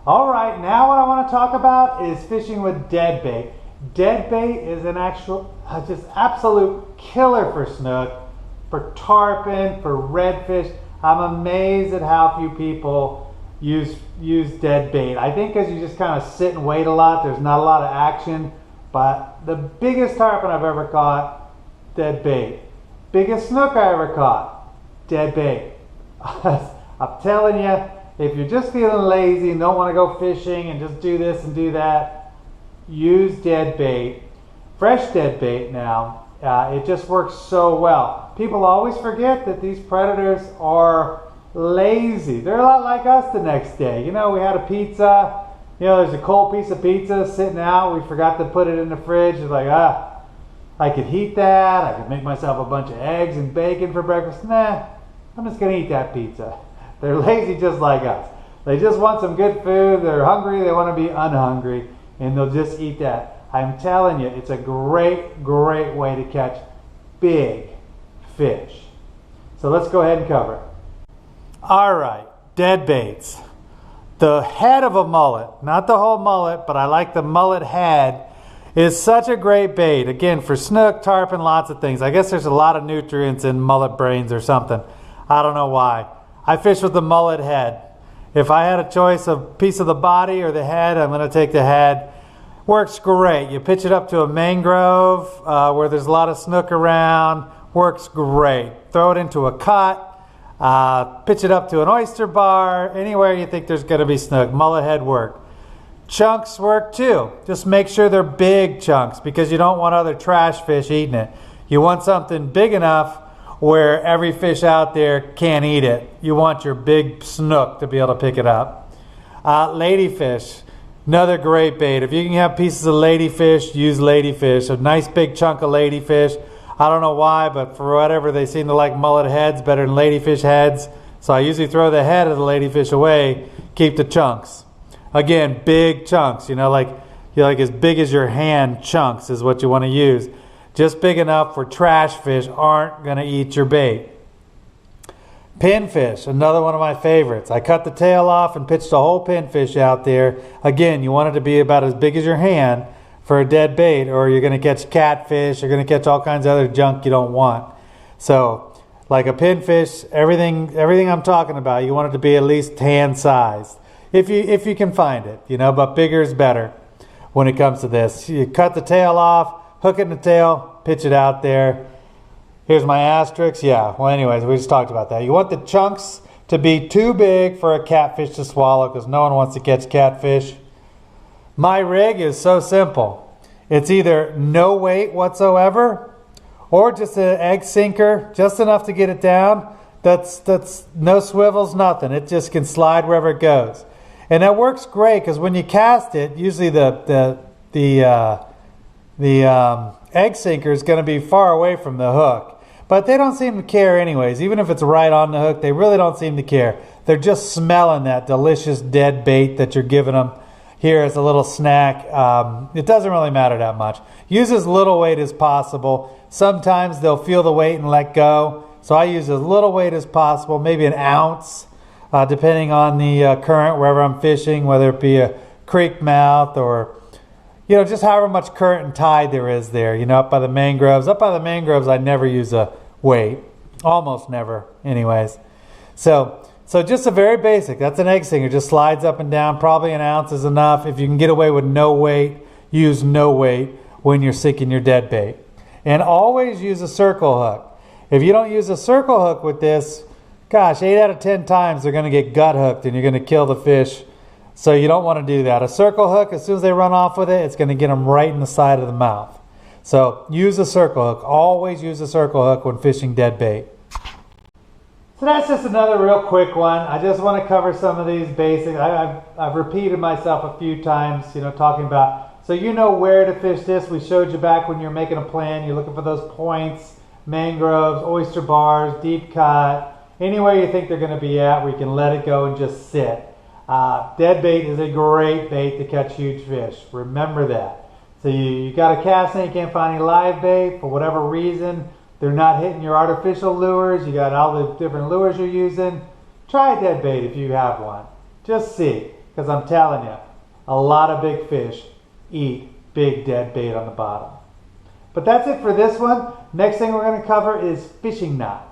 All right, now what I want to talk about is fishing with dead bait. Dead bait is an actual, just absolute killer for snook, for tarpon, for redfish. I'm amazed at how few people use dead bait. I think because you just kind of sit and wait a lot, there's not a lot of action. But the biggest tarpon I've ever caught, dead bait. Biggest snook I ever caught, dead bait. I'm telling you, if you're just feeling lazy and don't want to go fishing and just do this and do that, use dead bait. Fresh dead bait now. It just works so well. People always forget that these predators are lazy. They're a lot like us the next day. You know, we had a pizza. You know, there's a cold piece of pizza sitting out. We forgot to put it in the fridge. It's like, I could heat that. I could make myself a bunch of eggs and bacon for breakfast. Nah, I'm just going to eat that pizza. They're lazy just like us. They just want some good food. They're hungry. They want to be unhungry. And they'll just eat that. I'm telling you, it's a great, great way to catch big fish. So let's go ahead and cover it. All right, dead baits. The head of a mullet, not the whole mullet, but I like the mullet head, is such a great bait. Again, for snook, tarpon, lots of things. I guess there's a lot of nutrients in mullet brains or something. I don't know why. I fish with the mullet head. If I had a choice of piece of the body or the head, I'm going to take the head. Works great. You pitch it up to a mangrove where there's a lot of snook around. Works great. Throw it into a cut. Pitch it up to an oyster bar. Anywhere you think there's going to be snook. Mullet head work. Chunks work too. Just make sure they're big chunks because you don't want other trash fish eating it. You want something big enough where every fish out there can't eat it. You want your big snook to be able to pick it up. Ladyfish, another great bait. If you can have pieces of ladyfish, use ladyfish. A nice big chunk of ladyfish. I don't know why, but for whatever, they seem to like mullet heads better than ladyfish heads. So I usually throw the head of the ladyfish away, keep the chunks. Again, big chunks, like as big as your hand chunks is what you want to use. Just big enough where trash fish aren't going to eat your bait. Pinfish, another one of my favorites. I cut the tail off and pitched a whole pinfish out there. Again, you want it to be about as big as your hand for a dead bait, or you're going to catch catfish, you're going to catch all kinds of other junk you don't want. So, like a pinfish, everything I'm talking about, you want it to be at least hand sized. If you can find it, but bigger is better when it comes to this. You cut the tail off, hook it in the tail, pitch it out there. Here's my asterisk. Yeah, well anyways, we just talked about that. You want the chunks to be too big for a catfish to swallow because no one wants to catch catfish. My rig is so simple. It's either no weight whatsoever or just an egg sinker, just enough to get it down. That's no swivels, nothing. It just can slide wherever it goes. And that works great because when you cast it, usually the egg sinker is going to be far away from the hook. But they don't seem to care anyways. Even if it's right on the hook, they really don't seem to care. They're just smelling that delicious dead bait that you're giving them here as a little snack. It doesn't really matter that much. Use as little weight as possible. Sometimes they'll feel the weight and let go. So I use as little weight as possible, maybe an ounce, depending on the current wherever I'm fishing, whether it be a creek mouth or just however much current and tide there is there, up by the mangroves. Up by the mangroves, I never use a weight. Almost never, anyways. So just a very basic. That's an egg sinker. Just slides up and down. Probably an ounce is enough. If you can get away with no weight, use no weight when you're sinking your dead bait. And always use a circle hook. If you don't use a circle hook with this, gosh, 8 out of 10 times they're going to get gut hooked and you're going to kill the fish. So you don't want to do that. A circle hook, as soon as they run off with it, it's going to get them right in the side of the mouth. So use a circle hook. Always use a circle hook when fishing dead bait. So that's just another real quick one. I just want to cover some of these basics. I've repeated myself a few times, talking about, so you know where to fish this. We showed you back when you're making a plan. You're looking for those points, mangroves, oyster bars, deep cut, anywhere you think they're going to be at where you can let it go and just sit. Dead bait is a great bait to catch huge fish. Remember that. So you got a cast and you can't find any live bait for whatever reason. They're not hitting your artificial lures. You got all the different lures you're using. Try a dead bait if you have one. Just see. because I'm telling you, a lot of big fish eat big dead bait on the bottom. But that's it for this one. Next thing we're going to cover is fishing knots.